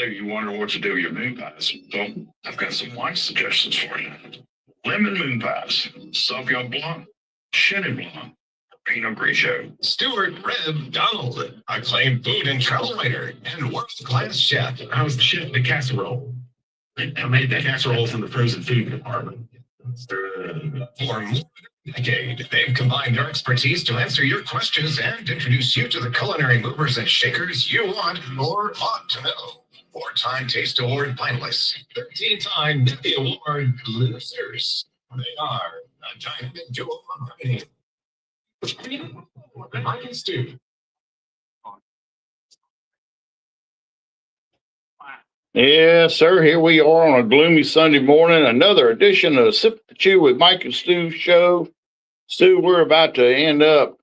If you wonder what to do with your moon pies, well, I've got some wine suggestions for you. Lemon moon pies, Sauvignon Blanc, Chenin Blanc, Pinot Grigio. Stuart Reb Donald, acclaimed food and travel writer and world-class chef. I was the chef of the casserole. I made the casseroles in the frozen food department. For more than a decade, they've combined their expertise to answer your questions and introduce you to the culinary movers and shakers you want or ought to know. 4-time Taste Award finalists, 13-time Nippy Award losers. They are a dynamic duo of writing. I can stew. Yes, sir. Here we are on a gloomy Sunday morning. Another edition of Sip the Chew with Mike and Stu show. Stu, we're about to end up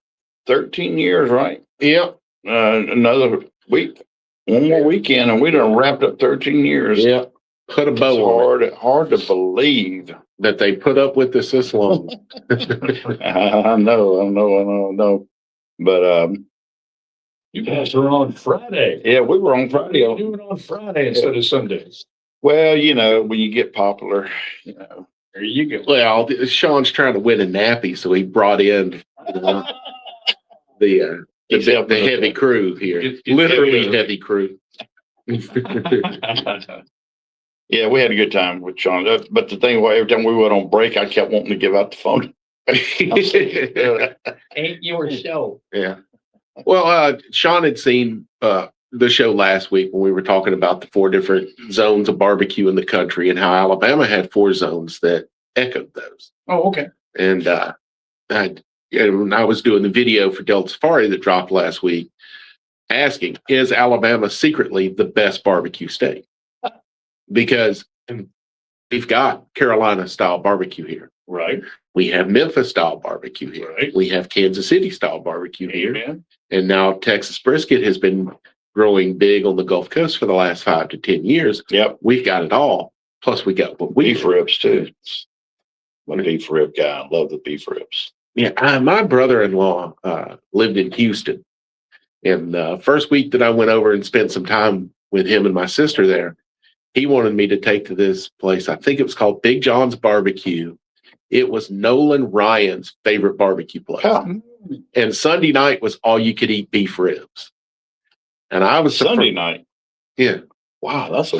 13 years, right? Yep. Another week, one more weekend, and we done wrapped up 13 years. Yep. Put a bow on it. Hard to believe that they put up with this long. I know. But you guys were on Friday. Yeah, we were on Friday. You were on Friday instead of Sundays. Well, when you get popular, there you go. Well, Sean's trying to win a nappy, so he brought in the heavy crew here. Literally heavy crew. Yeah, we had a good time with Sean. But the thing was, every time we went on break, I kept wanting to give out the phone. Ain't your show. Yeah. Well, Sean had seen the show last week when we were talking about the 4 different zones of barbecue in the country and how Alabama had 4 zones that echoed those. Oh, okay. And I was doing the video for Delta Safari that dropped last week, asking, is Alabama secretly the best barbecue state? Because we've got Carolina-style barbecue here. Right. We have Memphis-style barbecue here. Right. We have Kansas City-style barbecue Amen. here. And now Texas brisket has been growing big on the Gulf Coast for the last 5 to 10 years. Yep. We've got it all. Plus we got what we beef ribs too. I'm a beef rib guy. I love the beef ribs. Yeah. My brother-in-law lived in Houston. And the first week that I went over and spent some time with him and my sister there, he wanted me to take to this place. I think it was called Big John's Barbecue. It was Nolan Ryan's favorite barbecue place. Oh. And Sunday night was all you could eat beef ribs. And I was Sunday night. Yeah. Wow, that's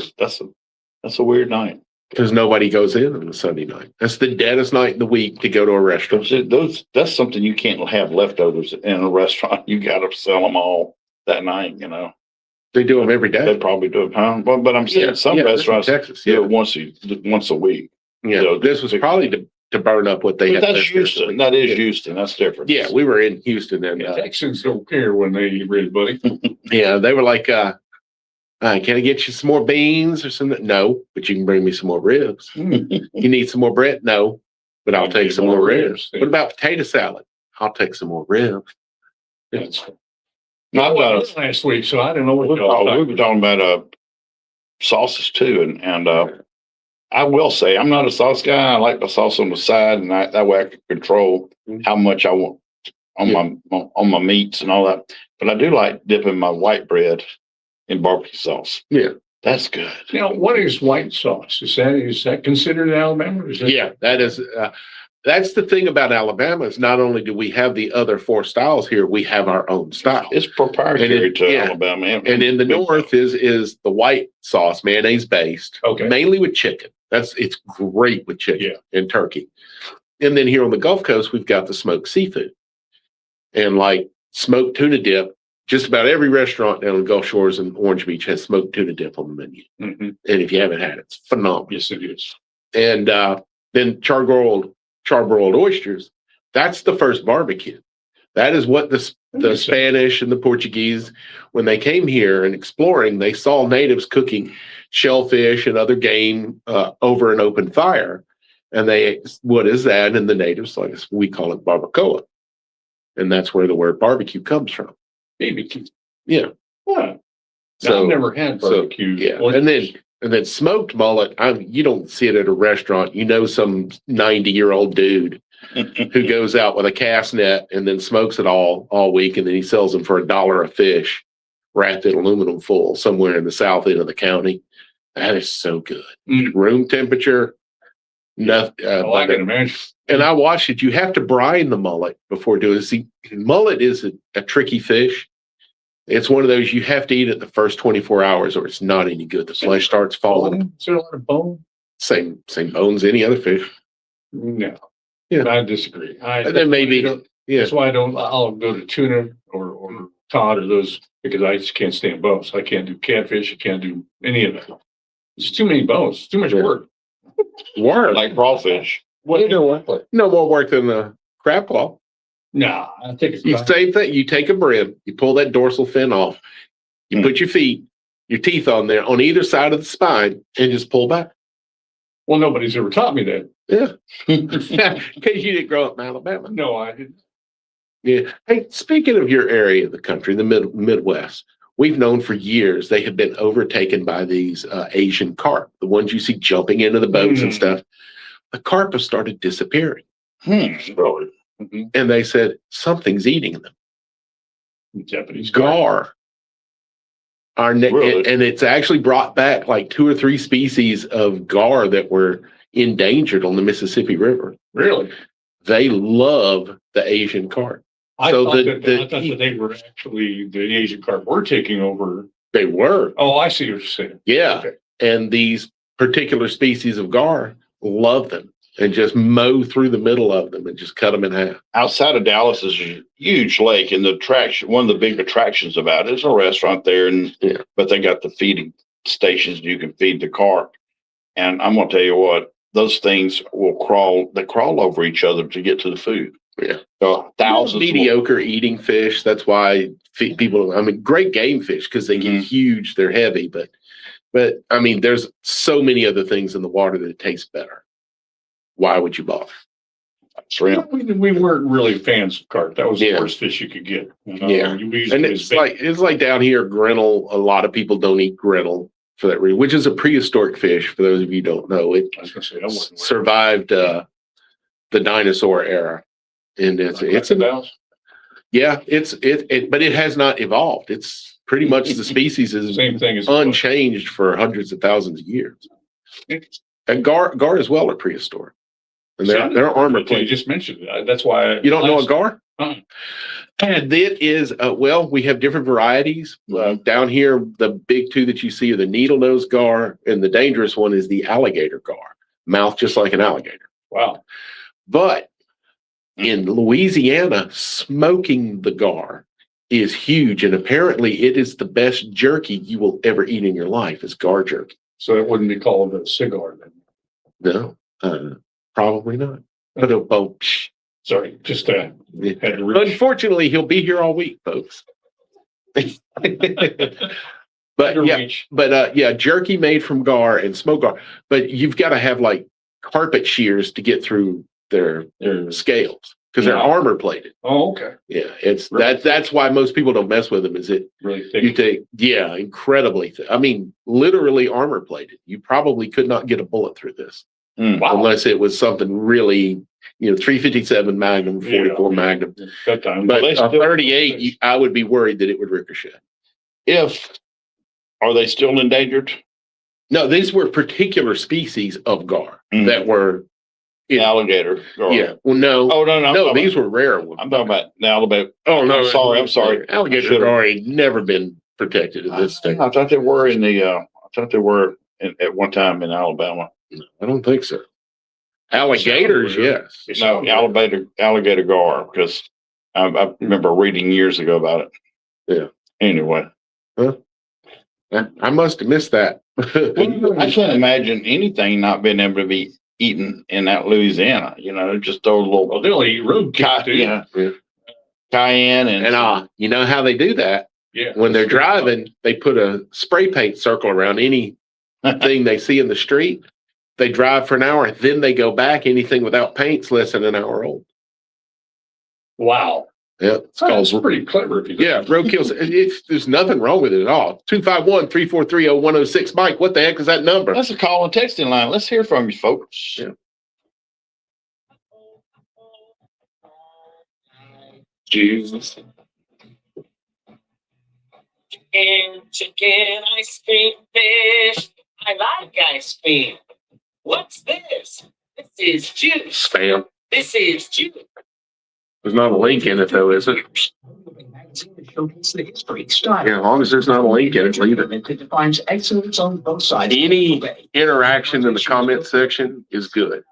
a weird night. Because nobody goes in on a Sunday night. That's the deadest night in the week to go to a restaurant. That's something you can't have leftovers in a restaurant. You got to sell them all that night. They do them every day. They probably do it, huh? But I'm saying some restaurants Texas, do it once a week. Yeah, So this was probably to burn up what they had. That's Houston. That is Houston. That's different. Yeah, we were in Houston, and Texans don't care when they eat ribs, buddy. Yeah, they were like, "Can I get you some more beans or something?" No, but you can bring me some more ribs. You need some more bread? No, but I'll take some more ribs. What about potato salad? I'll take some more ribs. Yes. Not last week, so I don't know what we were talking about sauces too, and I will say I'm not a sauce guy. I like the sauce on the side, and that way I can control how much I want on my meats and all that. But I do like dipping my white bread in barbecue sauce. Yeah, that's good. What is white sauce? Is that considered Alabama? Yeah, that is. That's the thing about Alabama is not only do we have the other 4 styles here, we have our own style. It's proprietary to Alabama. And in the north is the white sauce, mayonnaise based, mainly with chicken. It's great with chicken and turkey. And then here on the Gulf Coast, we've got the smoked seafood. And like smoked tuna dip, just about every restaurant down in the Gulf Shores and Orange Beach has smoked tuna dip on the menu. Mm-hmm. And if you haven't had it, it's phenomenal. Yes, it is. And then charbroiled oysters, that's the first barbecue. That is what the Spanish and the Portuguese, when they came here and exploring, they saw natives cooking shellfish and other game over an open fire. And what is that? And the natives, we call it barbacoa. And that's where the word barbecue comes from. BBQ. Yeah. Wow. So, I've never had barbecue. And then smoked mullet, you don't see it at a restaurant. Some 90-year-old dude who goes out with a cast net and then smokes it all week, and then he sells them for $1 a fish wrapped in aluminum foil somewhere in the south end of the county. That is so good. Room temperature. Nothing. I can imagine. And I watched it. You have to brine the mullet before doing it. See, mullet is a tricky fish. It's one of those you have to eat it the first 24 hours or it's not any good. The flesh starts falling. Is there a lot of bone? Same bones any other fish. No. Yeah. I disagree. And then maybe, yeah. That's why I'll go to tuna or cod or those because I just can't stand bones. I can't do catfish. I can't do any of that. It's too many bones. It's too much work. Work. Like crawfish. What do you work like? No more work than a crab claw. Nah, I think it's You same thing. You take a brim, you pull that dorsal fin off, you put your feet, your teeth on there on either side of the spine, and just pull back. Well, nobody's ever taught me that. Yeah, because you didn't grow up in Alabama. No, I didn't. Yeah. Hey, speaking of your area of the country, the Midwest, we've known for years they have been overtaken by these Asian carp, the ones you see jumping into the boats and stuff. The carp have started disappearing. Really? And they said something's eating them. Japanese carp. Gar. Really? And it's actually brought back like 2 or 3 species of gar that were endangered on the Mississippi River. Really? They love the Asian carp. I So thought the- that they were actually the Asian carp were taking over. They were. Oh, I see what you're saying. Yeah. Okay. And these particular species of gar love them and just mow through the middle of them and just cut them in half. Outside of Dallas is a huge lake, and the attraction, one of the big attractions about it is a restaurant there, but they got the feeding stations you can feed the carp. And I'm gonna tell you what, those things will crawl. They crawl over each other to get to the food. Yeah. So thousands. Mediocre eating fish. That's why people. I mean, great game fish because they get huge. They're heavy, but I mean, there's so many other things in the water that taste better. Why would you bother? Shrimp. We weren't really fans of carp. That was the Yeah. worst fish you could get. Yeah. We used And it as it's bait. like down here, grinnell. A lot of people don't eat grinnell for that reason, which is a prehistoric fish. For those of you who don't know, it I was gonna say that wasn't survived the dinosaur era, and it's crocodiles. yeah, but it has not evolved. It's pretty much the species is Same thing as unchanged for hundreds of thousands of years. And gar as well are prehistoric, and they're armor You plated. just mentioned it. That's why You don't know a gar? Uh-uh. And it is, well, we have different varieties. Down here, the big 2 that you see are the needle-nosed gar, and the dangerous one is the alligator gar. Mouth just like an alligator. Wow. But in Louisiana, smoking the gar is huge, and apparently it is the best jerky you will ever eat in your life is gar jerky. So it wouldn't be called a cigar then. No, probably not. But, Sorry, just had to reach. unfortunately, he'll be here all week, folks. But yeah, jerky made from gar and smoked gar. But you've got to have like carpet shears to get through their scales because they're armor plated. Oh, okay. Yeah, it's Really? that's why most people don't mess with them. Is it Really thick. you take incredibly I mean, literally armor plated. You probably could not get a bullet through this Wow. unless it was something really 357 Magnum, 44 Magnum. That time. But they a still- 38, I would be worried that it would ricochet. Are they still endangered? No, these were particular species of gar that were. Alligator. Gar. Yeah. Well, no. Oh no, No, these were rare ones. I'm talking about the Alabama. Oh no, I'm sorry. Alligator Should've- gar ain't never been protected in this state. I thought they were in the. I thought they were at one time in Alabama. I don't think so. Alligators, Sounds yes. No, alligator gar, because I remember reading years ago about it. Yeah. Anyway, I must have missed that. I can't imagine anything not being able to be eaten in that Louisiana. Just throw a little Well, they only eat roadkill too. yeah, Yeah. cayenne And you know how they do that? Yeah. When they're driving, they put a spray paint circle around anything they see in the street. They drive for an hour, then they go back. Anything without paint's less than an hour old. Wow. Yeah, it's That's called. pretty clever. If you Yeah, roadkill. There's nothing wrong with it at all. 251-343-0106. Mike, what the heck is that number? That's a call and texting line. Let's hear from you, folks. Yeah. Jesus. chicken, ice cream, fish. I like ice cream. What's this? This is juice. Spam. This is juice. There's not a link in it though, is it? Yeah, as long as there's not a link in it, leave it. It defines excellence on both sides. Any interaction in the comment section is good,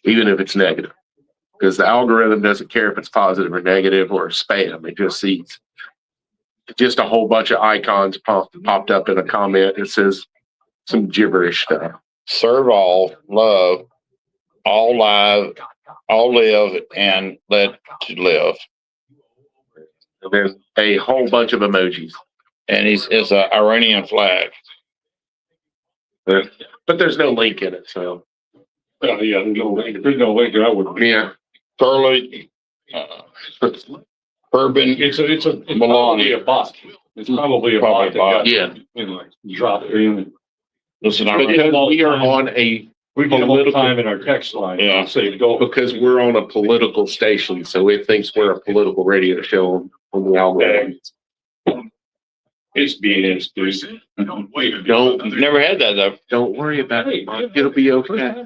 even if it's negative. Because the algorithm doesn't care if it's positive or negative or spam. It just sees just a whole bunch of icons popped up in a comment. It says some gibberish stuff. Serve all, love, all live, all live, and let to live. And then a whole bunch of emojis. And it's an Iranian flag. But there's no link in it, so Yeah, there's no link. I would. yeah. Curly, Urban, It's probably Maloney. a bot. It's probably a Probably bot. a bot. Yeah. Drop it in. listen, Because we are on a We get a little political time in our text line. Yeah. Say go. because we're on a political station, so it thinks we're a political radio show on the algorithm. It's BS, dude. Don't never had that though. don't worry about it, Mark. It'll be okay.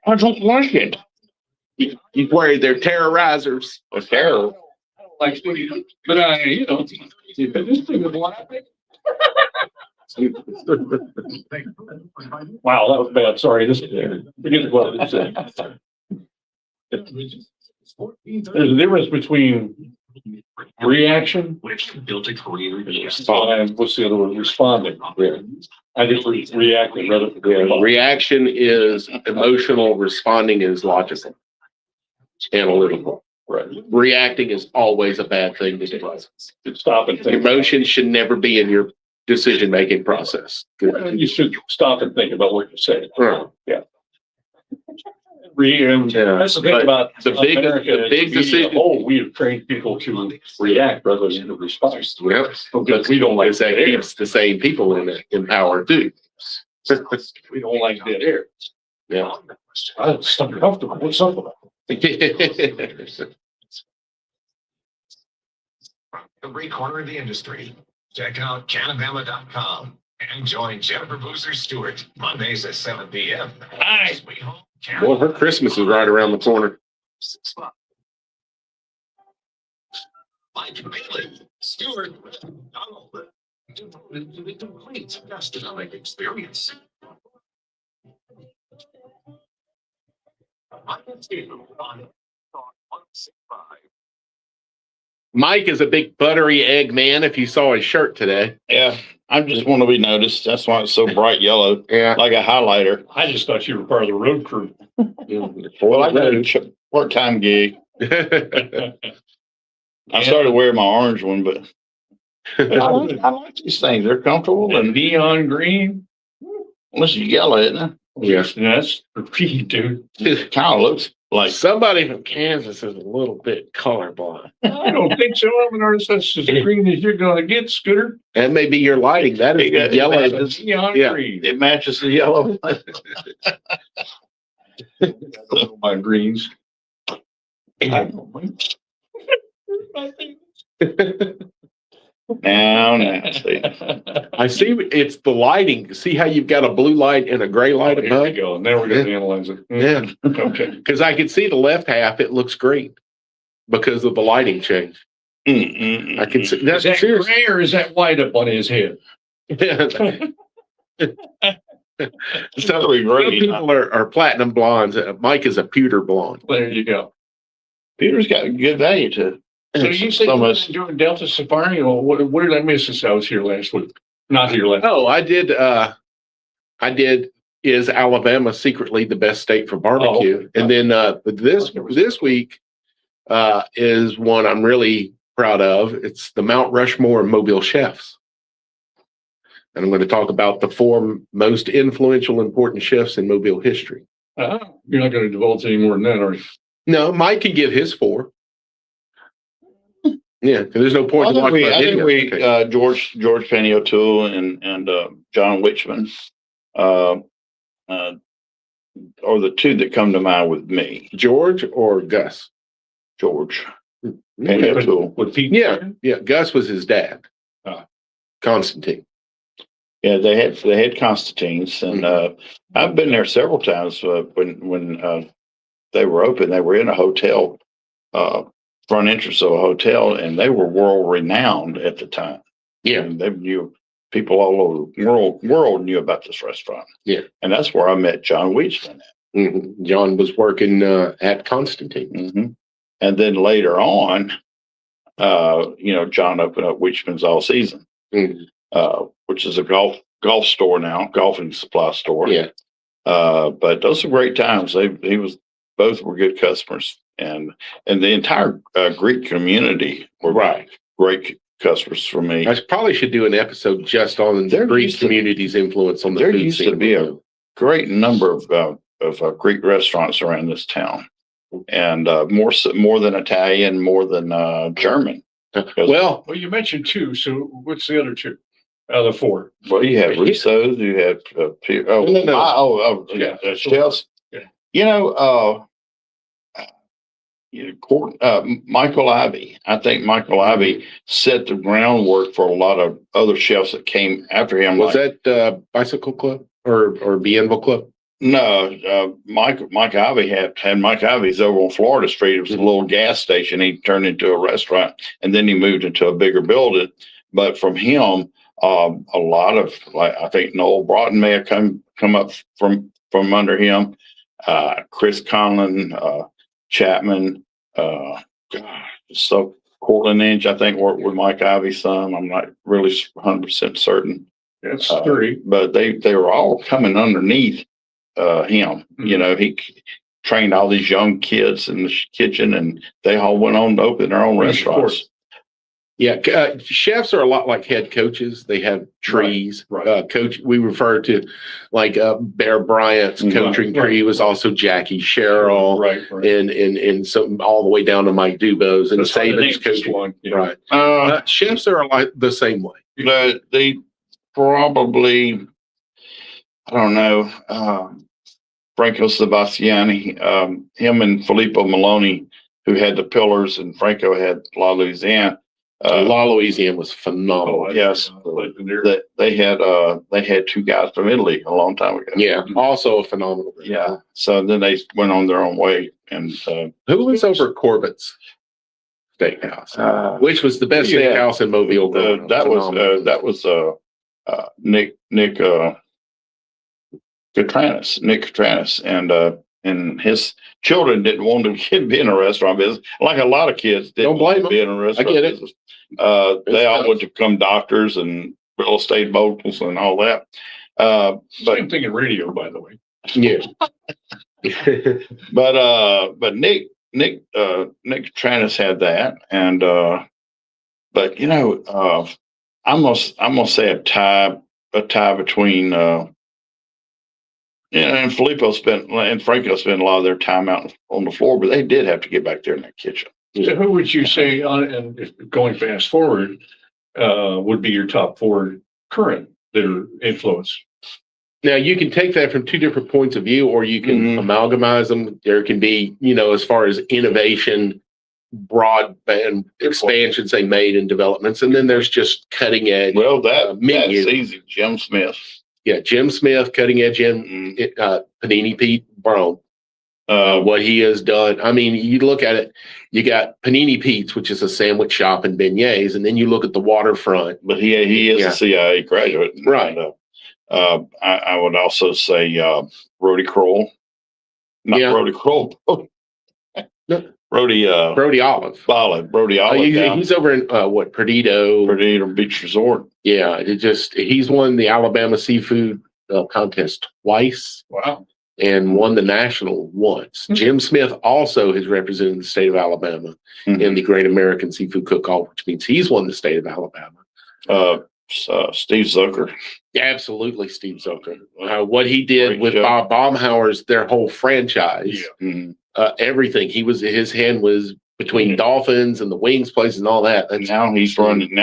I don't like it. You worry they're terrorizers. It's terrible. Like, but you know, this thing was laughing. Wow, that was bad. Sorry. Forget what it said. There's a difference between reaction Which built a career in and what's the other one? Responding. I just reacting rather than reacting. Reaction is emotional, responding is logical, analytical. Right. Reacting is always a bad thing to do. Stop and think. Emotions should never be in your decision-making process. You should stop and think about what you say. Right. Yeah. Yeah, That's the thing but about the big- America the is big we, decision- we have trained people to react rather than to respond. Yep. Because we don't like Because that dead air. keeps the same people in power too. We don't like dead air. Yeah. It's uncomfortable. What's up about every corner of the industry. Check out Canabama.com and join Jennifer Boozer Stewart Mondays at 7 p.m. Hi. Sweet home Well, her Christmas is right around the corner. Mike Bailey, Stewart, Donald, the complete gastronomic experience. Mike and Steve on Talk 165. Mike is a big buttery egg man. If you saw his shirt today, Yeah, I just want to be noticed. That's why it's so bright yellow, yeah. like a highlighter. I just thought you were part of the road crew. Well, I got a part-time gig. I started wearing my orange one, but I like these things. They're comfortable And and neon green. unless you yell at it, Yes. That's repeat, dude. it kind of looks like Somebody from Kansas is a little bit colorblind. I don't think so. I'm an artist that's as green as you're gonna get, Scooter. That may be your lighting. That is the yellow. That's neon Yeah. green. it matches the yellow. My greens. Now, see. I see it's the lighting. See how you've got a blue light and a gray light Here we above? go. Now we're gonna analyze it. Yeah. Okay. Because I can see the left half, it looks green because of the lighting change. I can see Is that's that serious. gray or is that white up on his head? So Really some great. people are platinum blondes. Mike is a pewter blonde. There you go. Peter's got good value to it. So you said you were Almost. doing Delta Safari, or what did I miss since I was here last week? Not here last. Oh, I did. Is Alabama secretly the best state for barbecue? Oh. And then this week is one I'm really proud of. It's the Mount Rushmore of Mobile chefs, and I'm going to talk about the 4 most influential, important chefs in Mobile history. You're not going to divulge any more than that, are you? No, Mike can give his 4. Yeah, 'cause there's no point I to watch think my video. Okay. George Penny O'Toole and John Witchman are the 2 that come to mind with me. George or Gus? George Penny Yeah, O'Toole. With Pete? yeah. Gus was his dad. Constantine. Yeah, they had Constantine's, and I've been there several times when they were open. They were in a hotel, front entrance of a hotel, and they were world renowned at the time. Yeah. And they knew people all over the world knew about this restaurant. Yeah. And that's where I met John Weechman at. John was working at Constantine. And then later on, John opened up Weechman's All Season, which is a golf store now, golfing supply store. Yeah. But those were great times. Both were good customers, and the entire Greek community were great customers for me. I probably should do an episode just on the Greek community's influence on the There food used scene. to be a great number of Greek restaurants around this town, and more than Italian, more than German. Well, Well, you mentioned two. So what's the other two out of the four? Well, you have Russo's, you have chefs. Yeah. Michael Ivey. I think Michael Ivey set the groundwork for a lot of other chefs that came after him. was that Bicycle Club or Bienville Club? No, Mike Ivey had Mike Ivey's over on Florida Street. It was a little gas station. He turned into a restaurant, and then he moved into a bigger building. But from him, a lot of, like, I think Noel Broughton may have come up from under him. Chris Conlon, Chapman, so Cortland Inch, I think, worked with Mike Ivey's son. I'm not really 100% certain. That's three. But they were all coming underneath him. He trained all these young kids in the kitchen, and they all went on to open their own restaurants. Yeah, chefs are a lot like head coaches. They have trees. Right. Coach, we refer to like Bear Bryant's coaching tree was also Jackie Sherrill, Right. and so all the way down to Mike Dubose and Saban's coaching. one. Yeah. Right. Chefs are like the same way. They probably, I don't know, Franco Sebastiani, him and Filippo Maloney, who had the pillars, and Franco had La Louisiane. La Louisiane was phenomenal. Yes, they had two guys from Italy a long time ago. Yeah, also a phenomenal. Yeah. So then they went on their own way, and who was over at Corbett's Steakhouse, which was the best steakhouse in Mobile? That was Nick Catranis, and his children didn't want to be in a restaurant business, like a lot of kids didn't want to be in a restaurant business. They all would become doctors and real estate moguls and all that. Same thing in radio, by the way. Yeah. But Nick Catranis had that, and but I'm gonna say a tie between and Filippo and Franco spent a lot of their time out on the floor, but they did have to get back there in that kitchen. So who would you say, and if going fast forward, would be your top four current that are influenced? Now, you can take that from two different points of view, or you can amalgamize them. There can be, as far as innovation, broadband expansions they made and developments, and then there's just cutting edge. Well, that's easy. Jim Smith. Yeah, Jim Smith, cutting edge in Panini Pete Brown. What he has done. I mean, you look at it, you got Panini Pete's, which is a sandwich shop and beignets, and then you look at the waterfront. But he is a CIA graduate. Right. And, I would also say Brody Kroll. Brody Kroll. Brody Olive. Brody Olive. He's over in Perdido Beach Resort. Yeah, he's won the Alabama seafood contest twice. Wow. And won the national once. Jim Smith also has represented the state of Alabama in the Great American Seafood Cook-Off, which means he's won the state of Alabama. Steve Zucker. Yeah, absolutely, Steve Zucker. What he did with Bob Baumhauer's, their whole franchise, everything. His hand was between Dolphins and the Wings place and all that. And now he's running.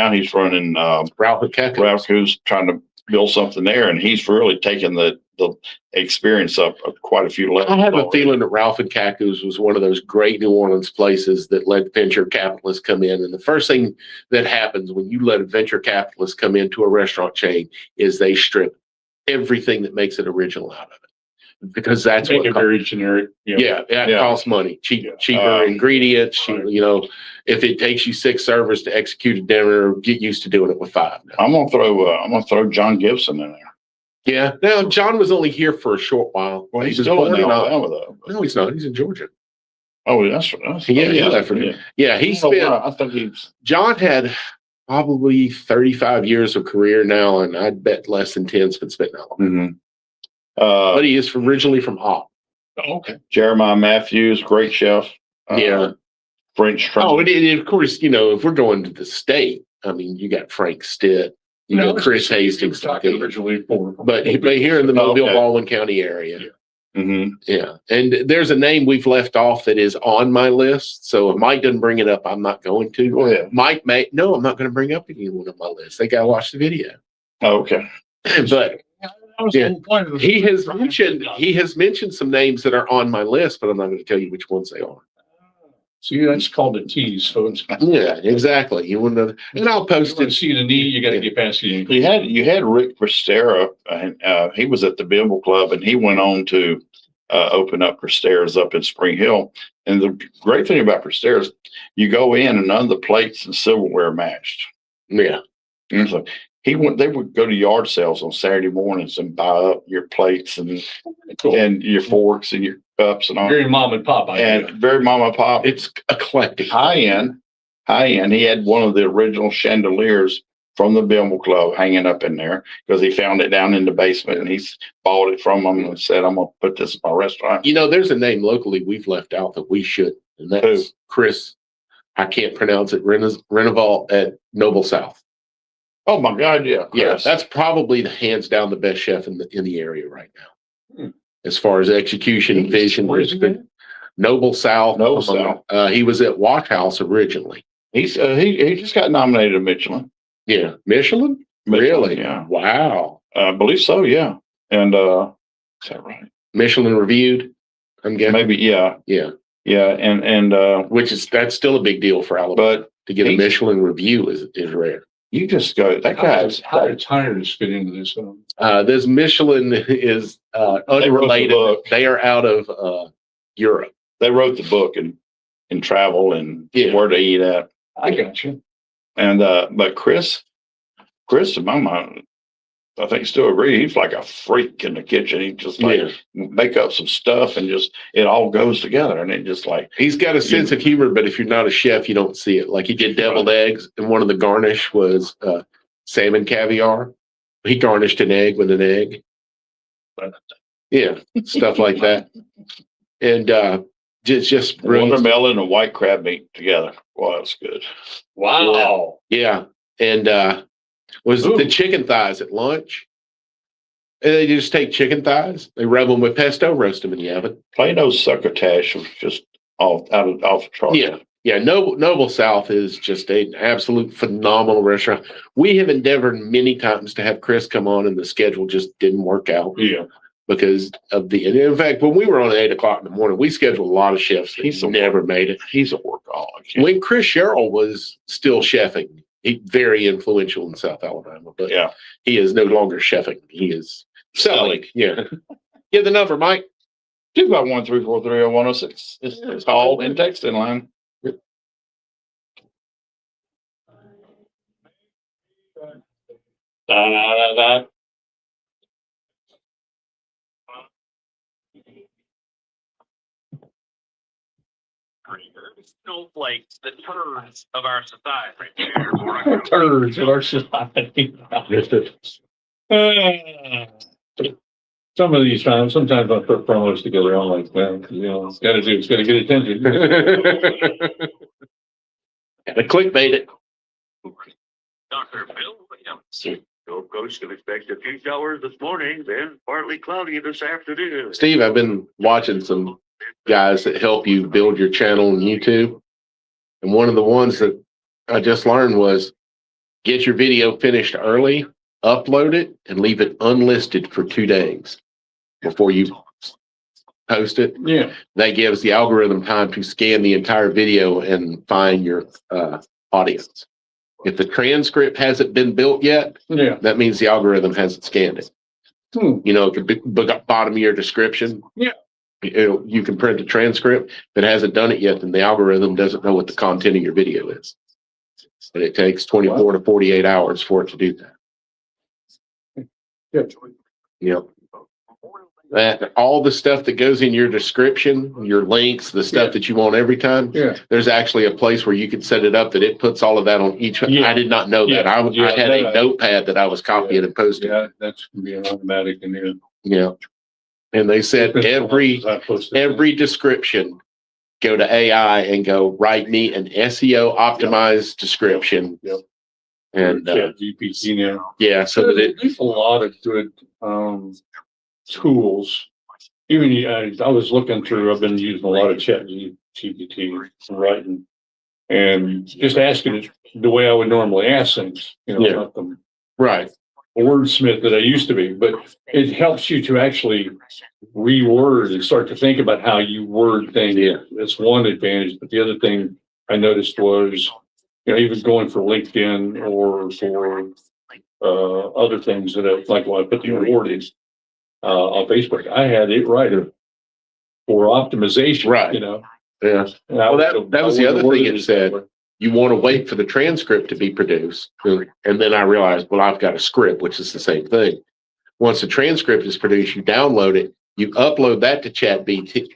Ralph, who's trying to build something there, and he's really taken the the experience of quite a few levels. I have a already. feeling that Ralph and Kaku's was one of those great New Orleans places that let venture capitalists come in. And the first thing that happens when you let a venture capitalist come into a restaurant chain is they strip everything that makes it original out of it, because that's Make what it very generic. yeah, that Yeah. costs money. Yeah. Cheaper ingredients. Right. You know, if it takes you 6 servers to execute a dinner, get used to doing it with 5 now. I'm gonna throw John Gibson in there. Yeah. Now John was only here for a short while. Well, He he's was still in born in Alabama though. No, he's not. He's in Georgia. Oh, that's Yeah, he left for Yeah, he spent. I think he's. John had probably 35 years of career now, and I'd bet less than 10's been spent in Alabama. But he is originally from Hop. Okay. Jeremiah Matthews, great chef. Yeah. French. Oh, and of course, you know, if we're going to the state, I mean, you got Frank Stitt, you know, Chris Hastings, talking originally for, but here in the Mobile, Okay. Baldwin County area. Yeah. Mhm. Yeah. And there's a name we've left off that is on my list. So if Mike doesn't bring it up, I'm not going to. Go ahead. Mike may, no, I'm not going to bring up anyone on my list. They got to watch the video. Oh, okay. But that was the Yeah. whole point of the- he has mentioned some names that are on my list, but I'm not going to tell you which ones they are. See, that's called a tease, folks. Yeah, exactly. You want to, and I'll post To it. see the knee, you got to get past the ankle. You had Rick Prestera, and he was at the Bimble Club, and he went on to open up Prestera's up in Spring Hill. And the great thing about Prestera's, you go in and none of the plates and silverware matched. Yeah. And so they would go to yard sales on Saturday mornings and buy up your plates and Cool. your forks and your cups and all. Very mom and pop idea. And very mama pop. It's eclectic. High end. He had one of the original chandeliers from the Bimble Club hanging up in there because he found it down in the basement, and he's bought it from them and said, "I'm gonna put this in my restaurant." You know, there's a name locally we've left out that we should, and that's Who? Chris. I can't pronounce it. Reneval at Noble South. Oh my God, yeah, Yeah, Chris. that's probably the hands down the best chef in the area right now, Hmm. as far as execution and vision. Where's he at? Noble South. Noble South. He was at Watt House originally. He's he just got nominated to Michelin. Yeah, Michelin. Michelin, Really? Yeah, Wow. I believe so. Yeah, and is that right? Michelin reviewed. I'm guessing. Maybe, yeah, Yeah, and that's still a big deal for Alabama. but To get a he's- Michelin review is rare. you just go. That guy's How did tires fit into this? This Michelin is unrelated. book. They are out of Europe. They wrote the book and travel and Yeah. where to eat at. I got you. And but Chris, in my mind, I think still agree. He's like a freak in the kitchen. He just like Yeah. make up some stuff and just it all goes together. And it just like He's got a sense of humor, but if you're not a chef, you don't see it. Like he did deviled eggs, and one of the garnish was salmon caviar. He garnished an egg with an egg. Yeah, stuff like that. And just brilliant. watermelon and white crab meat together. Wow, that's good. Wow. Yeah, and was Ooh. the chicken thighs at lunch. And they just take chicken thighs, they rub them with pesto, roast them in the oven. Plano succotash was just off the chart. Yeah. Noble South is just an absolute phenomenal restaurant. We have endeavored many times to have Chris come on, and the schedule just didn't work out Yeah. because of the. In fact, when we were on at 8 o'clock in the morning, we scheduled a lot of chefs He's that a- never made it. He's a workaholic. When Chris Sherrill was still chefing, he very influential in South Alabama, but Yeah. he is no longer chefing. He is selling. Yeah. Give the number, Mike. 251-343-0106. It's called and text in line. Da, da, da, da. Snowflakes, the turds of our society. Turds of our society. Some of these times, sometimes I put promos together. I'm like, well, it's got to get attention. The clickbait it. Dr. Bill Williams. Gulf Coast can expect a few showers this morning, then partly cloudy this afternoon. Steve, I've been watching some guys that help you build your channel on YouTube. And one of the ones that I just learned was get your video finished early, upload it, and leave it unlisted for 2 days. before you post it. Yeah. That gives the algorithm time to scan the entire video and find your audience. If the transcript hasn't been built yet, Yeah. that means the algorithm hasn't scanned it. You know, it could be bottom of your description. Yeah. You can print a transcript. If it hasn't done it yet, then the algorithm doesn't know what the content of your video is. And it takes 24 to 48 hours for it to do that. Good. Yep. All the stuff that goes in your description, your links, the stuff that you want every time. Yeah. There's actually a place where you can set it up that it puts all of that on each. Yeah. I did not know that. I had a notepad that I was copying and posting. Yeah, that's gonna be an automatic in there. Yeah. And they said every description, go to AI and go write me an SEO optimized description. Yep. And GPT now. yeah, so that it, There's a lot of good tools. Even I was looking through. I've been using a lot of Chat GPT for writing, and just asking it the way I would normally ask things. You know, not the right. wordsmith that I used to be, but it helps you to actually reword and start to think about how you word things. Yeah. That's one advantage. But the other thing I noticed was, you know, even going for LinkedIn or for other things that I put the awardings on Facebook, I had it right for optimization. Right. You know. Yeah. Well, that was the other thing it said. You want to wait for the transcript to be produced. And then I realized, well, I've got a script, which is the same thing. Once the transcript is produced, you download it, you upload that to GPT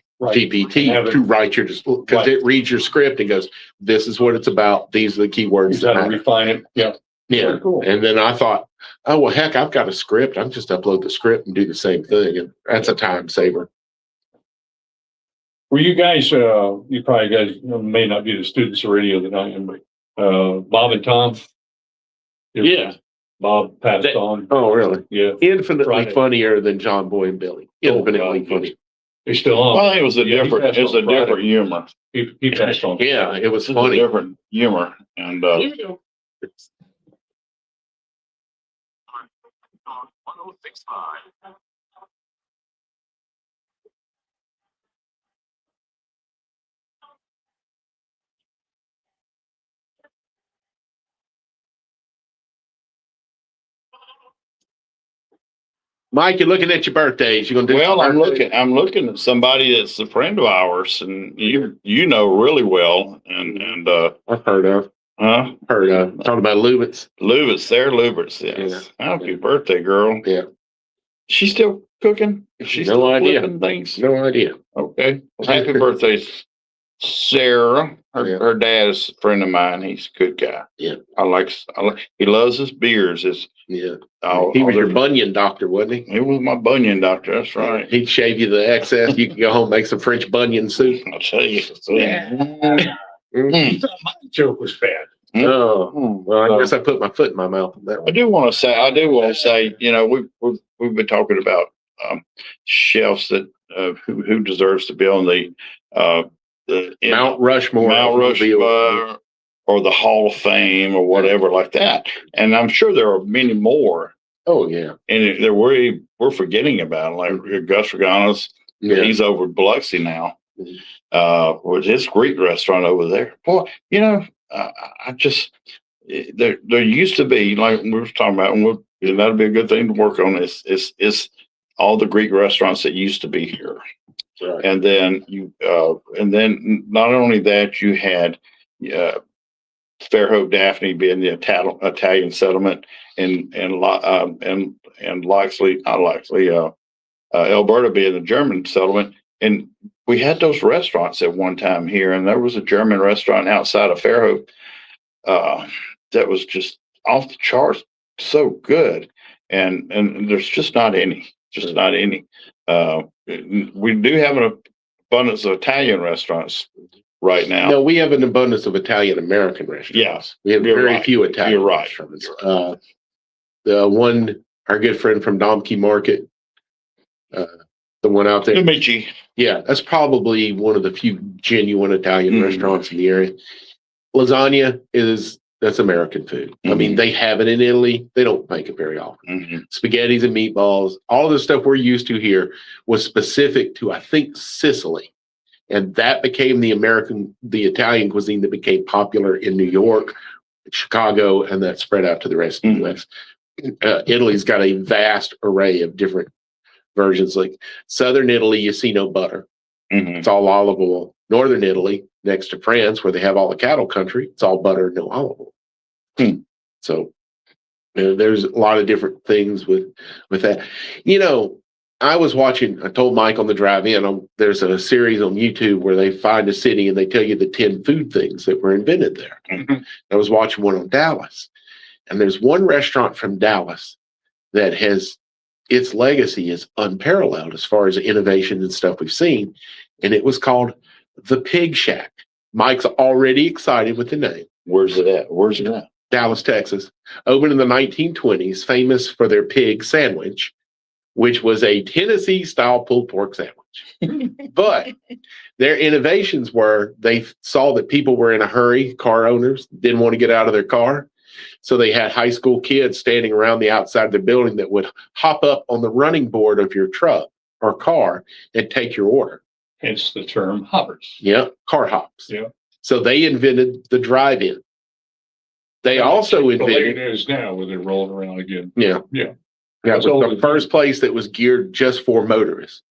to write your, because it reads your script and goes, this is what it's about. These are the keywords. You got to refine it. Yeah. Yeah. Very cool. And then I thought, oh, well, heck, I've got a script. I'll just upload the script and do the same thing. And that's a time saver. Were you guys, you probably guys may not be the students of radio that I am, but Bob and Tom? Yeah. Bob passed on. Oh, really? Yeah. Infinitely funnier than John Boy and Billy. Infinitely funny. They're still on. Well, I think it was different humor. He passed on. Yeah, it was It was funny. a different humor. And, Here we go. 1065. Mike, you're looking at your birthdays. You're gonna do well, your birthday? I'm looking at somebody that's a friend of ours and you know really well. And I've heard of. Talking about Lubitz. Lubitz, yes. Happy birthday, girl. Yeah. She's still cooking? She's No still idea. flipping things? No idea. Okay. Well, happy birthday, Sarah. Her dad is a friend of mine. He's a good guy. Yeah. He loves his beers. Yeah. He was your bunion doctor, wasn't he? He was my bunion doctor. That's right. He'd shave you the excess. You could go home and make some French bunion soup. I'll tell you. He thought my joke was bad. Oh, well, I guess I put my foot in my mouth on that I one. do want to say, you know, we've been talking about chefs that who deserves to be on the Mount Rushmore. or the Hall of Fame or whatever like that. And I'm sure there are many more. Oh, yeah. And we're forgetting about, like Gus Regano's. Yeah. He's over at Biloxi now, with his Greek restaurant over there. Boy, you know, I just, there used to be, like we were talking about, and that'd be a good thing to work on, is all the Greek restaurants that used to be here. Right. And then and then not only that, you had Fairhope Daphne being the Italian settlement, and Loxley, Alberta being the German settlement. And we had those restaurants at one time here, and there was a German restaurant outside of Fairhope that was just off the charts, so good. And there's just not any. We do have an abundance of Italian restaurants right now. No, we have an abundance of Italian American restaurants. Yes, we have very few Italian You're right. restaurants. The one, our good friend from Domke Market, the one out there. Amici. Yeah, that's probably one of the few genuine Italian restaurants in the area. Lasagna is That's American food. I Mm-hmm. mean, they have it in Italy. They don't make it very often. Spaghettis and meatballs, all of the stuff we're used to here was specific to, I think, Sicily. And that became the Italian cuisine that became popular in New York, Chicago, and that spread out to the rest of the U.S. Italy's got a vast array of different versions. Like Southern Italy, you see no butter. It's all olive oil. Northern Italy, next to France, where they have all the cattle country, it's all butter, no olive oil. So there's a lot of different things with that. You know, I told Mike on the drive in, there's a series on YouTube where they find a city and they tell you the 10 food things that were invented there. I was watching one on Dallas, and there's one restaurant from Dallas that has its legacy is unparalleled as far as innovation and stuff we've seen. And it was called the Pig Shack. Mike's already excited with the name. Where's it at? Dallas, Texas. Opened in the 1920s, famous for their pig sandwich, which was a Tennessee-style pulled pork sandwich. But their innovations were they saw that people were in a hurry, car owners didn't want to get out of their car. So they had high school kids standing around the outside of the building that would hop up on the running board of your truck or car and take your order. Hence the term hoppers. Yeah, car hops. Yeah. So they invented the drive-in. They also The way it invented. is now, where they're rolling around again. Yeah. Yeah. That That's was all the it first place that was geared just for motorists.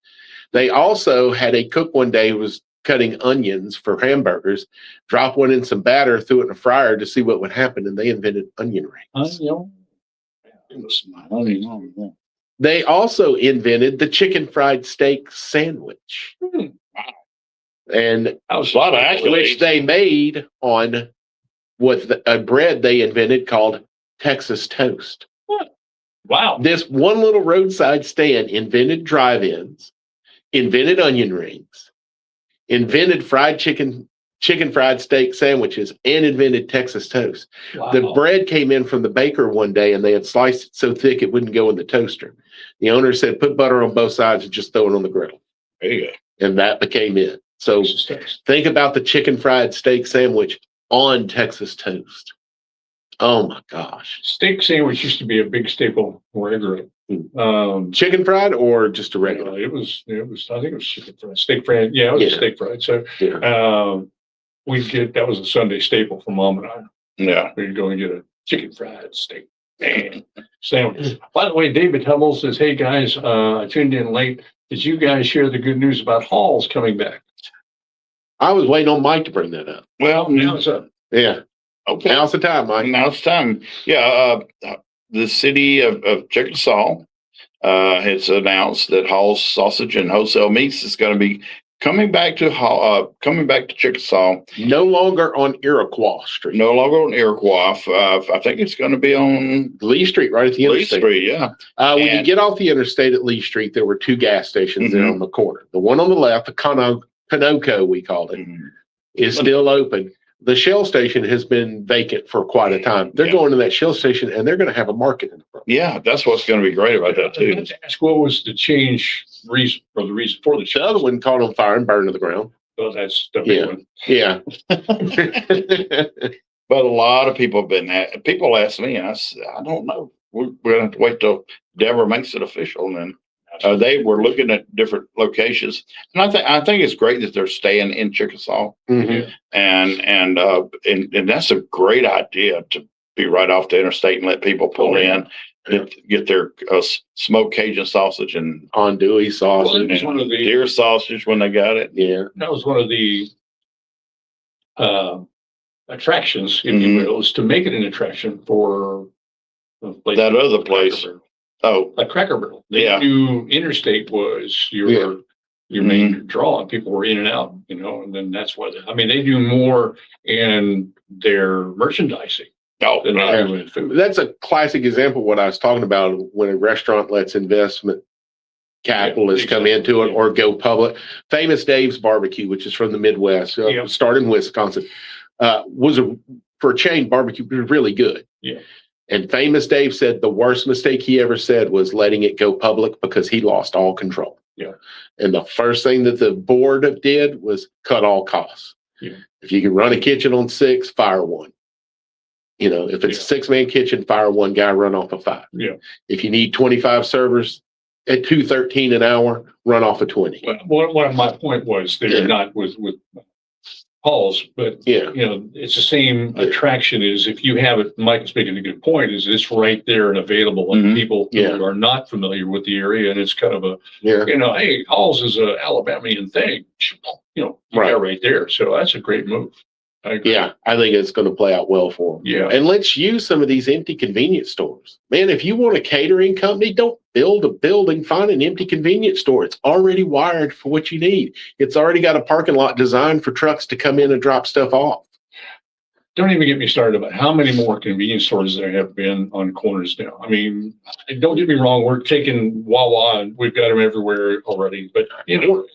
They also had a cook one day who was cutting onions for hamburgers, dropped one in some batter, threw it in a fryer to see what would happen, and they invented onion rings. They also invented the chicken fried steak sandwich. And That was a lot of accolades. which they made on a bread they invented called Texas toast. Wow. This one little roadside stand invented drive-ins, invented onion rings, invented fried chicken fried steak sandwiches, and invented Texas toast. Wow. The bread came in from the baker one day, and they had sliced it so thick it wouldn't go in the toaster. The owner said, put butter on both sides and just throw it on the grill. There you go. And that became it. So Texas toast. think about the chicken fried steak sandwich on Texas toast. Oh my gosh. Steak sandwich used to be a big staple wherever. Chicken fried or just a regular? It was, I think it was chicken fried, steak fried. Yeah, it was Yeah. steak fried. So, Yeah. that was a Sunday staple for Mom and I. Yeah. We'd go and get a chicken fried steak sandwich. By the way, David Hummel says, hey guys, I tuned in late. Did you guys share the good news about Halls coming back? I was waiting on Mike to bring that up. Well, Now it's up. Yeah. okay. Now's the time, Mike. Now it's time. Yeah. The city of Chickasaw has announced that Hall's Sausage and Wholesale Meats is going to be coming back to Chickasaw. No longer on Iroquois Street. No longer on Iroquois. I think it's going to be on Lee Street, right at the Lee interstate. Street. Yeah. When you And- get off the interstate at Lee Street, there were two gas stations there Mhm. on the corner. The one on the left, the Conoco, we called it, is still open. The Shell station has been vacant for quite a time. They're Yeah. going to that Shell station, and they're going to have a market in the front. Yeah, that's what's going to be great about that too. Let's ask what was the reason for the The change? other one caught on fire and burned to the ground. Well, that's the big Yeah. one. Yeah. But a lot of people have been. People ask me, and I said, I don't know. We're going to have to wait till Deborah makes it official, and then they were looking at different locations. And I think it's great that they're staying in Chickasaw, Mhm. and that's a great idea to be right off the interstate and let people pull in, get their smoked Cajun sausage and Andouille sausage. Well, it's one of the- deer sausage when they got it. Yeah. That was one of the attractions, if Mhm. you will, is to make it an attraction for a place That like other place. Cracker Barrel. Oh, Like Cracker Barrel. They Yeah. knew Interstate was your Yeah. main draw, and people were in and out, and then that's why they do more in their merchandising oh, than they do in food. That's a classic example of what I was talking about when a restaurant lets investment capitalists come into it or go public. Famous Dave's Barbecue, which is from the Midwest, Yeah. started in Wisconsin, for a chain barbecue, was really good. Yeah. And Famous Dave said the worst mistake he ever said was letting it go public because he lost all control. Yeah. And the first thing that the board did was cut all costs. Yeah. If you can run a kitchen on 6, fire one. If it's a 6-man kitchen, fire one guy, run off of 5. Yeah. If you need 25 servers at $2.13 an hour, run off of 20. Well, one of my point was they're not with Paul's, but Yeah. it's the same Yeah. attraction as if you have it. Mike's making a good point. Is it's right there and available, and Mhm. people Yeah. who are not familiar with the area, and it's kind of a Yeah. hey, Paul's is a Alabamian thing. Right there. So that's a great move. I agree. Yeah. I think it's going to play out well for them. Yeah. And let's use some of these empty convenience stores. Man, if you want a catering company, don't build a building, find an empty convenience store. It's already wired for what you need. It's already got a parking lot designed for trucks to come in and drop stuff off. Don't even get me started about how many more convenience stores there have been on corners now. I mean, don't get me wrong, we're taking Wawa and we've got them everywhere already, but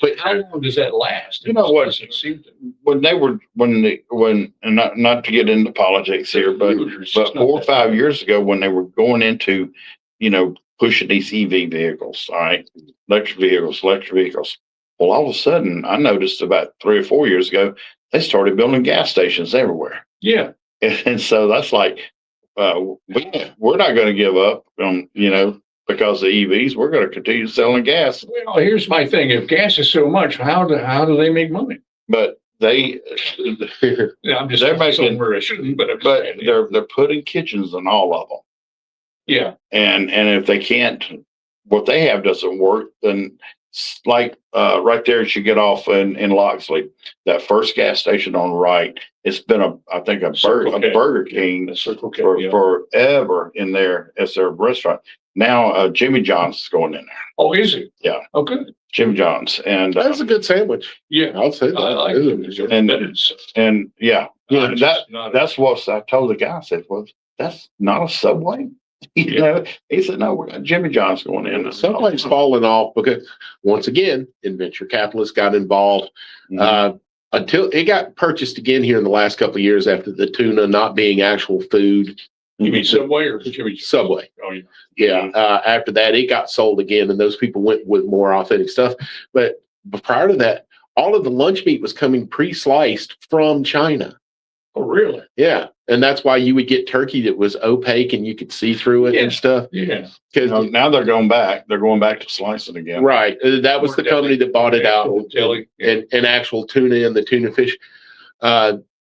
But how long does that last? You know what? It seems to- And not to get into politics here, but It's just not 4 or that 5 bad. years ago when they were going into, pushing these EV vehicles, all right, electric vehicles. Well, all of a sudden, I noticed about 3 or 4 years ago, they started building gas stations everywhere. Yeah. And so that's like, we're not going to give up on, because of EVs, we're going to continue selling gas. Well, here's my thing. If gas is so much, how do they make money? But Yeah, I'm just They're making- somewhere I shouldn't, but they're putting kitchens in all of them. yeah. And if they can't, what they have doesn't work, then like right there as you get off in Loxley, that first gas station on the right, it's been I think a Circle K. Burger King The Circle K, for yeah. forever in there as their restaurant. Now Jimmy John's is going in there. Oh, is it? Yeah. Oh, good. Jimmy John's and That's a good sandwich. Yeah. I'll say that. I like it. And- But it's yeah, just not- that's what I told the guy. I said, well, that's not a Subway. He said, no, we got Jimmy John's going in. Somebody's falling off because, once again, venture capitalists got involved. Mhm. Until it got purchased again here in the last couple of years after the tuna not being actual food. You mean Subway or Jimmy? Subway. Oh, yeah. Yeah. After that, it got sold again, and those people went with more authentic stuff. But prior to that, all of the lunch meat was coming pre-sliced from China. Oh, really? Yeah. And that's why you would get turkey that was opaque and you could see through it Yeah. and stuff. Yeah. Because Now they're going back. They're going back to slicing again. right. That was the company that bought it out. Actual deli. And actual tuna and the tuna fish.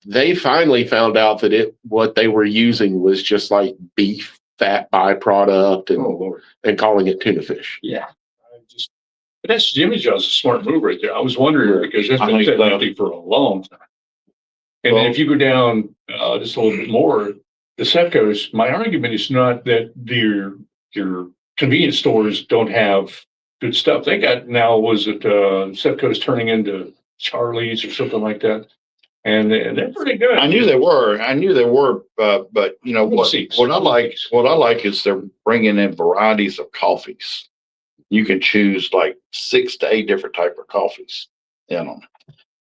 They finally found out that what they were using was just like beef fat byproduct Oh, Lord. and calling it tuna fish. Yeah. But that's Jimmy John's a smart move right there. I was wondering because that's I been think sitting so. empty for a long time. And then Well- if you go down just a little bit more, the Sepcos, my argument is not that your convenience stores don't have good stuff. They got now, was it Sepco's turning into Charlie's or something like that? And they're pretty good. I knew they were, but you know We'll see. what I like is they're bringing in varieties of coffees. You can choose like 6 to 8 different type of coffees in them,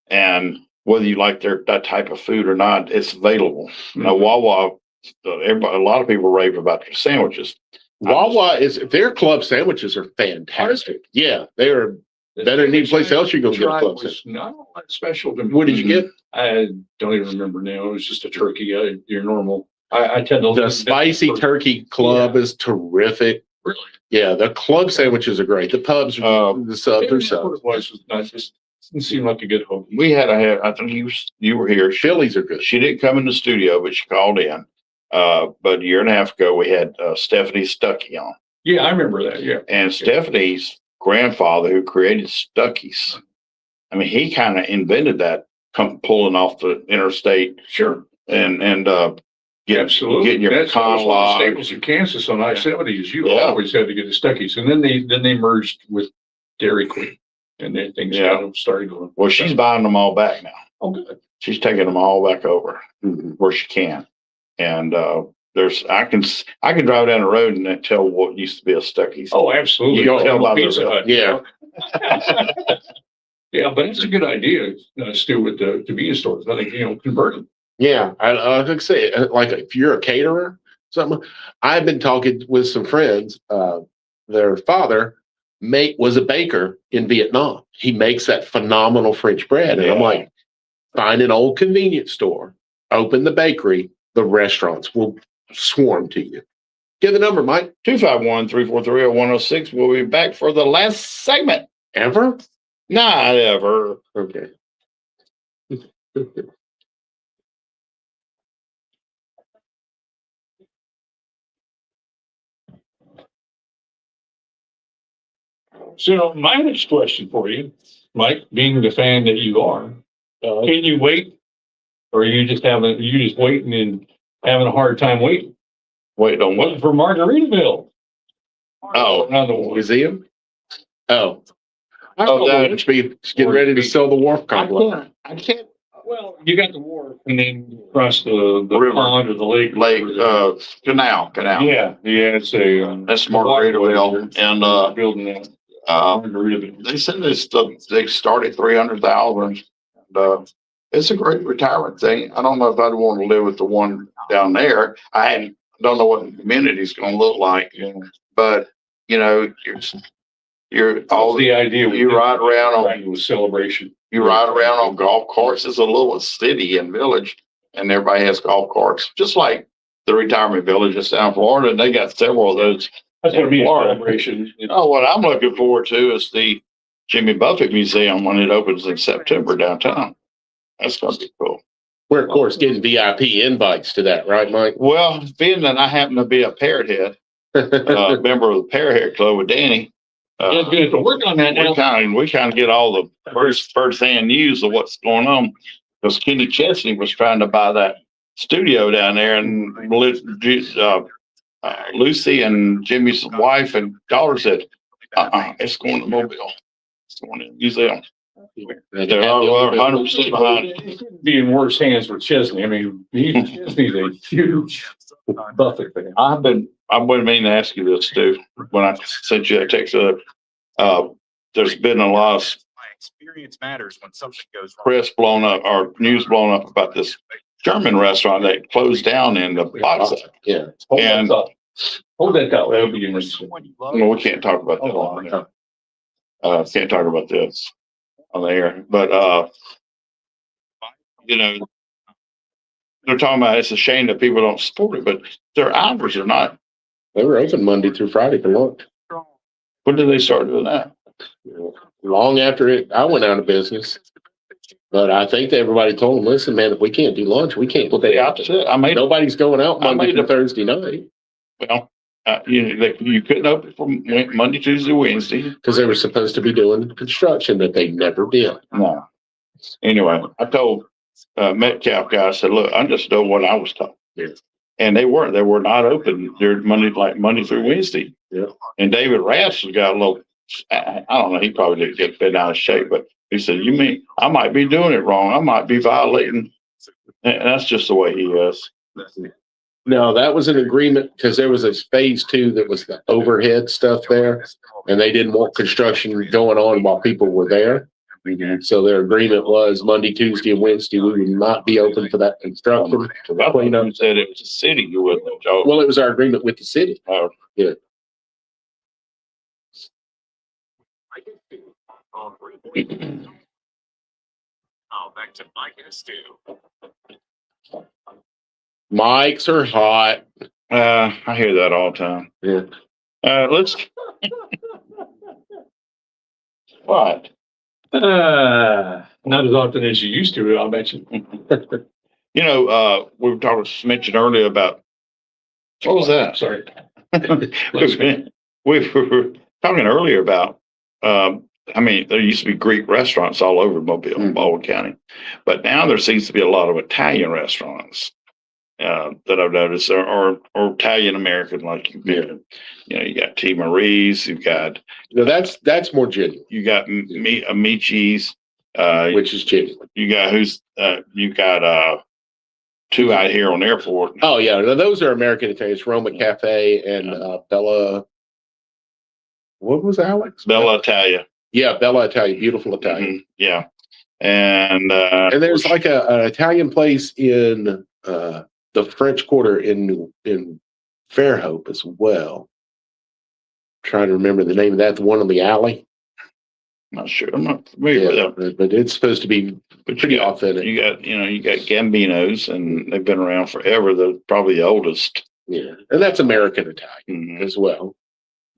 and whether you like that type of food or not, it's available. Now Wawa, everybody, a lot of people rave about their sandwiches. Wawa their club sandwiches are fantastic. Yeah, they are better than any place else you're going to get a club sandwich. Not all that special to me. What did you get? I don't even remember now. It was just a turkey. Your normal. I tend to The spicy turkey club is terrific. Really? Yeah, the club sandwiches are great. The pubs, the subs Maybe are that's what subs. it was nice. Just didn't seem like a good hope. We had I think you were here. Phillies are good. She didn't come in the studio, but she called in. But a year and a half ago, we had Stephanie Stuckey on, Yeah, I remember that. Yeah. and Stephanie's grandfather, who created Stuckey's, I mean, he kind of invented that, pulling off the interstate Sure. and Absolutely. getting your That's one of the conlog. staples in Kansas on I-70 is you Yeah. always had to get the Stuckies. And then they merged with Dairy Queen and then things Yeah. kind of started going. Well, she's buying them all back now. Oh, good. She's taking them all back over Mhm. where she can, and I can drive down the road and then tell what used to be a Stuckey's. Oh, absolutely. You can tell by the- Pizza Hut. Yeah. Yeah, but it's a good idea, Stu, with the convenience stores. I think, convert them. Yeah, I could say, like, if you're a caterer, something. I've been talking with some friends. Their father was a baker in Vietnam. He makes that phenomenal French bread, and I'm Yeah. like, find an old convenience store, open the bakery, the restaurants will swarm to you. Get the number, Mike. 251-343-0106. We'll be back for the last segment. Ever? Not ever. Okay. So my next question for you, Mike, being the fan that you are, can you wait? Or are you just waiting and having a hard time waiting? Wait on Waiting what? for Margaritaville. Oh, Another one. museum? Oh. I Oh, thought that- we should be getting ready to sell the wharf complex. I can't. Well, you got the wharf and then across the River. pond or the lake. Canal. Yeah, it's a. That's Margaritaville, and Building that. Margaritaville. they said they started 300,000. It's a great retirement thing. I don't know if I'd want to live with the one down there. Don't know what the community's going to look like, but you're all The idea. you ride around on It was celebration. you ride around on golf carts. It's a little city and village, and everybody has golf carts, just like the retirement village in South Florida. And they got several of those. That's gonna be a Florida. celebration. Oh, what I'm looking forward to is the Jimmy Buffett Museum when it opens in September downtown. That's going to be cool. We're, of course, getting VIP invites to that, right, Mike? Well, being that I happen to be a parrot head, member of the Parrot Head Club with Danny, Yeah, good to work on that now. we kind of get all the first hand news of what's going on. Because Kenny Chesney was trying to buy that studio down there, and Lucy and Jimmy's wife and daughter said, it's going to Mobile. It's going to the museum. They're all 100% behind. It couldn't be in worse hands for Chesney. I mean, Chesney's a huge Buffett fan. I've been meaning to ask you this too. When I sent you that text, there's been a lot of My experience matters when something goes wrong. press blown up or news blown up about this German restaurant that closed down in the plaza. Yeah. Hold And- that thought. Hold that thought. That'll be interesting. Someone you love. Well, we can't talk about that Oh, on there. Can't talk about this on the air, but they're talking about it's a shame that people don't support it, but their hours are not. They were open Monday through Friday for lunch. When did they start doing that? Long after I went out of business. But I think that everybody told them, listen, man, if we can't do lunch, we can't. They opposite. I made Nobody's going out I Monday made to a- Thursday night well. You couldn't open from Monday, Tuesday, Wednesday. because they were supposed to be doing construction that they never did. No. Anyway, I told Metcalf guy, I said, look, I just know what I was taught. Yeah. And they were not open. They're Monday through Wednesday. Yeah. And David Ratz has got a little, I don't know, he probably didn't get bent out of shape, but he said, you mean I might be doing it wrong? I might be violating. And that's just the way he is. No, that was an agreement because there was a phase 2 that was the overhead stuff there. And they didn't want construction going on while people were there. So their agreement was Monday, Tuesday, and Wednesday, we would not be open for that construction. I thought you said it was a city you wouldn't, Joe. Well, it was our agreement with the city. Oh. Yeah. Oh, back to Mike and Stu. Mics are hot. I hear that all the time. Yeah. Let's. What? Not as often as you used to, I'll bet you. We were talking, mentioned earlier about, what was that? Sorry. We were talking earlier about, there used to be Greek restaurants all over Mobile and Baldwin County, but now there seems to be a lot of Italian restaurants that I've noticed, or Italian American, like you got T. Marie's, you've got, That's more genuine, you got Amici's, which is genuine. you got two out here on the airport. Oh, yeah. No, those are American Italian. It's Roma Cafe and Bella. What was Alex? Bella Italia. Yeah, Bella Italia. Beautiful Italian. Mhm, yeah. And And there's like an Italian place in the French Quarter in Fairhope as well. Trying to remember the name of that. The one on the alley. Not sure. I'm not familiar with Yeah, them. but it's supposed to be But pretty authentic. you got Gambinos, and they've been around forever. They're probably the oldest. Yeah, and that's American Italian Mhm. as well,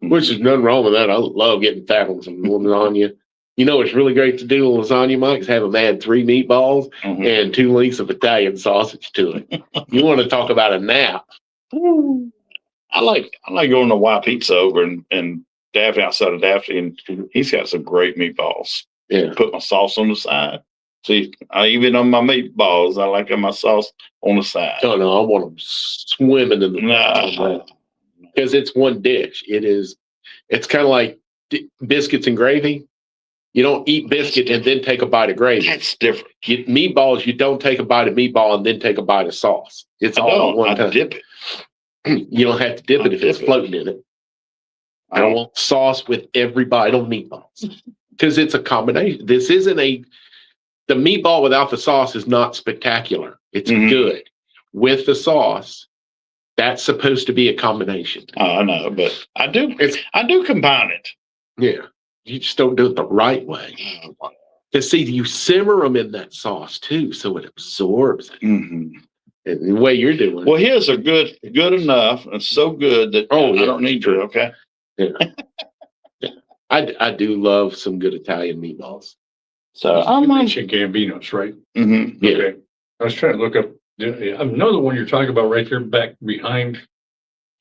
which is nothing wrong with that. I love getting fat on some lasagna. You know, it's really great to do with lasagna, Mike, is have them add 3 meatballs Mhm. and 2 links of Italian sausage to it. You want to talk about a nap? I like going to Y Pizza over and Daffy outside of Daffy, and he's got some great meatballs. Yeah. Put my sauce on the side. See, even on my meatballs, I like my sauce on the side. Oh no, I want them swimming in the Nah. because it's one dish. It's kind of like biscuits and gravy. You don't eat biscuit and then take a bite of gravy. That's different. Meatballs, you don't take a bite of meatball and then take a bite of sauce. It's all at one I time. dip it. You don't have to dip it if it's dip it. floating in it. I don't want sauce with every bite on meatballs because it's a combination. This isn't the meatball without the sauce is not spectacular. It's Mhm. good with the sauce. That's supposed to be a combination. I know, but I do combine it. Yeah. You just don't do it the right way. Because see, you simmer them in that sauce too, so it absorbs it. Mhm. And the way you're doing Well, his are good enough, and so good that Oh, I yeah. don't need you. Okay. I do love some good Italian meatballs. So You mentioned Gambinos, right? Mhm. Yeah. Okay. I was trying to look up, I know the one you're talking about right there back behind,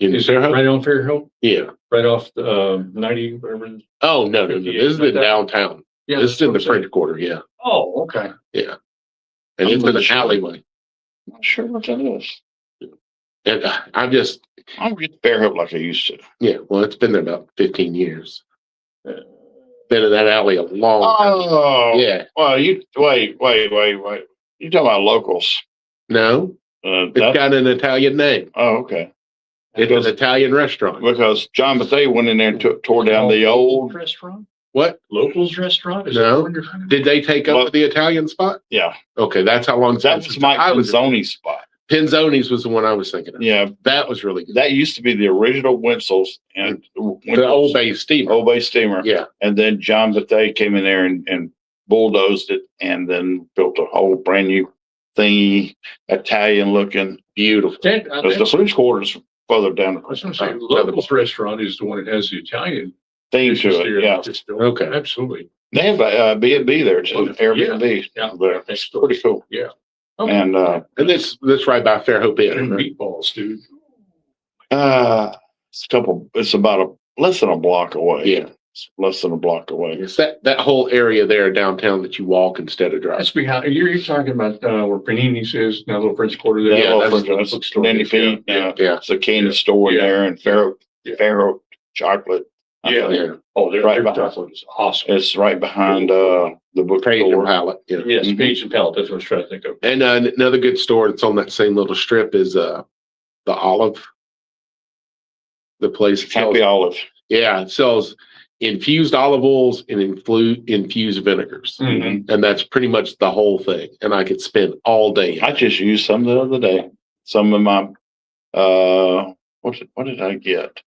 In is it Fairhope? right on Fairhill? Yeah. Right off, 90, whatever. Oh no. This is in downtown. Yeah. This is in the that's what I'm French Quarter, yeah. saying. Oh, okay. And it's in the alleyway. Not sure what that is. And I don't get Bear Hope like I used to. well, it's been there about 15 years. Been in that alley a long time. Oh, Yeah. Well, you wait. You talking about locals? No, it's got an Italian name. Oh, okay. It's Because- an Italian restaurant. Because John Bethea went in there and tore down the old. Restaurant? What? Locals restaurant? Is No. that the one you're talking about? Did they take Well- up the Italian spot? Yeah, Okay, that's how long. that was Mike Pinzoni's spot. Pinzoni's was the one I was thinking of. Yeah, That was really good. that used to be the original Winsel's and The Old Bay steamer. Old Bay steamer. Yeah. And then John Bethea came in there and bulldozed it, and then built a whole brand new thingy, Italian looking. Beautiful. Because the French Quarter's further down I was gonna say, another Locals Restaurant is the one that has the Italian theme dishes to there. it. Yeah, Okay. Absolutely. they have a B&B there too. Airbnb. Yeah. There. It's pretty cool. Yeah. And And this right by Fairhope Inn. And Right? meatballs, dude. it's about less than a block away. Yeah. It's less than a block away. It's that whole area there downtown that you walk instead of drive. That's behind, you're talking about, where Panini's is, now Little French Quarter there. Yeah, well, that's- it's 20 feet. Yeah. Yeah. It's a candy store in Yeah. there, and Pharaoh Yeah. chocolate. Yeah. Yeah. Oh, their Right their behind. chocolate is awesome. It's right behind the book Page and store. palette. Yeah. Yes, Mhm. Page and Palette, that's what I was trying to think of. And another good store that's on that same little strip is the Olive. The place that sells, Happy Olive. it sells infused olive oils and infused vinegars. Mhm. And that's pretty much the whole thing. And I could spend all day. I just used some the other day. Some of my what did I get?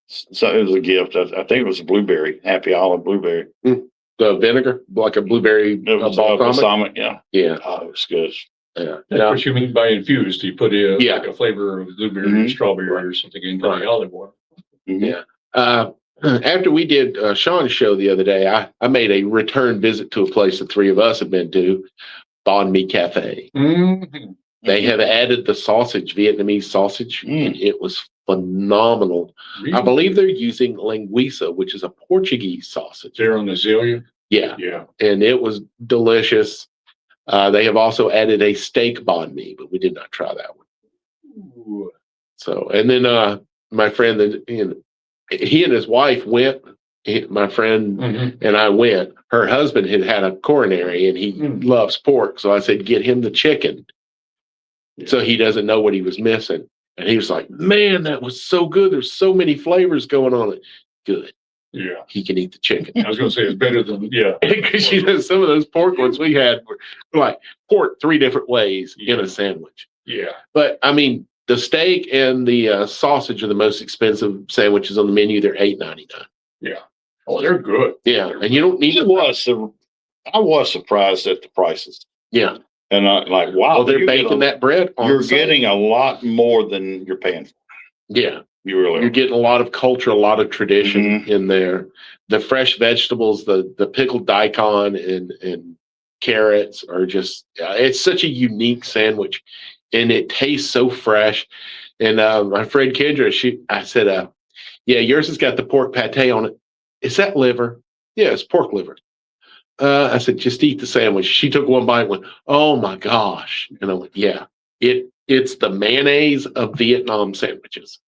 So it was a gift. I think it was a blueberry, Happy Olive blueberry. The vinegar, like a blueberry It was balsamic. balsamic. Yeah. Yeah. Oh, it was good. Yeah. That's what you mean by infused. You put Yeah. like a flavor of blueberry, Mhm. strawberry or something into Right. the olive oil. Mhm. Yeah. After we did Sean's show the other day, I made a return visit to a place the three of us have been to, Banh Mi Cafe. Mhm. They have added the sausage, Vietnamese sausage. And it was phenomenal. I believe they're using linguiça, which is a Portuguese sausage. There on Azalea. Yeah. Yeah. And it was delicious. They have also added a steak banh mi, but we did not try that one. Ooh. So, and then my friend, he and his wife went. My friend Mhm. and I went. Her husband had a coronary, and he Mm. loves pork. So I said, get him the chicken, so he doesn't know what he was missing. And he was like, "Man, that was so good. There's so many flavors going on it. Good. Yeah. He can eat the chicken." I was gonna say it's better than, yeah. Because some of those pork ones we had were like pork 3 different ways in a sandwich. Yeah. But I mean, the steak and the sausage are the most expensive sandwiches on the menu. They're $8.99. Yeah. Oh, they're good. Yeah, and you don't need I was surprised at the prices. Yeah. And I like, wow, Oh, they're you get baking that bread. On you're site. getting a lot more than you're paying for. Yeah. You really You're are. getting a lot of culture, a lot of tradition in there. The fresh vegetables, the pickled daikon and carrots are just, it's such a unique sandwich, and it tastes so fresh. And my friend Kendra, I said, yeah, yours has got the pork pate on it. Is that liver? Yeah, it's pork liver. I said, just eat the sandwich. She took one bite and went, oh my gosh. And I went, yeah, it's the mayonnaise of Vietnam sandwiches.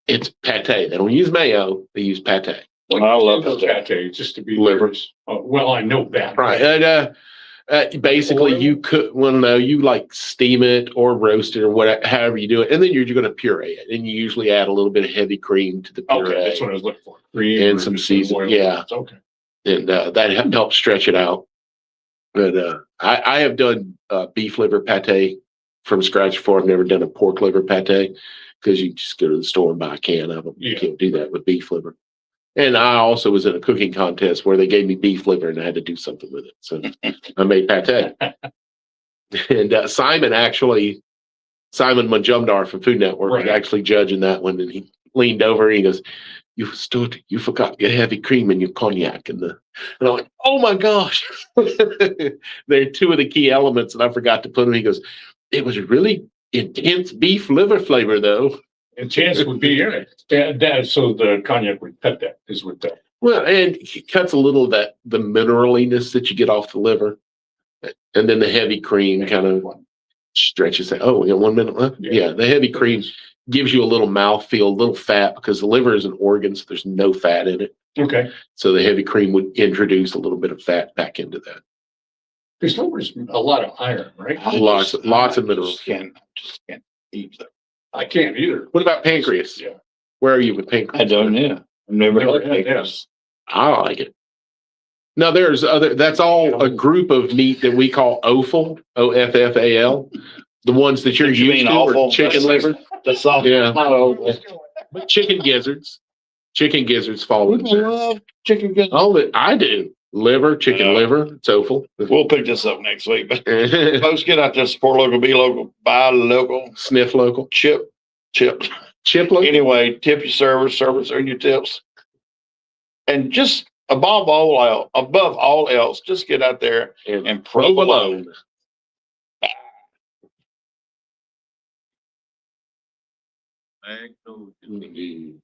It's pate. They don't use mayo. They use pate. I love pate, just to be Liver. Well, I know that. Right. And basically, Oil? you could, well, no, you like steam it or roast it or whatever, however you do it. And then you're going to puree it. And you usually add a little bit of heavy cream to the puree. Okay, that's what I was looking for. Cream And or some just seasoning, oil. yeah. Okay. And that helps stretch it out. But I have done beef liver pate from scratch before. I've never done a pork liver pate because you just go to the store and buy a can of them. You Yeah. can't do that with beef liver. And I also was in a cooking contest where they gave me beef liver and I had to do something with it. So I made pate. And Simon Manjumdar from Food Network was Right. actually judging that one. And he leaned over and he goes, you forgot your heavy cream and your cognac. And I'm like, oh my gosh. They're two of the key elements and I forgot to put them. He goes, it was really intense beef liver flavor though. And chance would be in it. So the cognac would cut that, is what that. Well, and it cuts a little of the mineraliness that you get off the liver. And then the heavy cream kind of stretches it. Oh, we got 1 minute left? Yeah, the heavy cream gives you a little mouthfeel, a little fat, because the liver is an organ, so there's no fat in it. Okay. So the heavy cream would introduce a little bit of fat back into that. Because liver's a lot of iron, right? Lots of I minerals. just can't eat them. I can't either. What about pancreas? Yeah. Where are you with pancreas? I don't know. I've never Never heard had of that. this. I like it. Now there's that's all a group of meat that we call offal, OFFAL. The ones that you're You used mean to are offal? chicken liver. That's all. Yeah. Oh, But chicken gizzards fall in people there. love chicken gizzards. Oh, I do. Liver, chicken Yeah. liver, it's offal. We'll pick this up next week. But folks, get out there, support local, be local, buy local, Sniff local. chip. Chip local. Anyway, tip your servers earn your tips. And just above all else, just get out there and provolone. Magnolia. Indeed.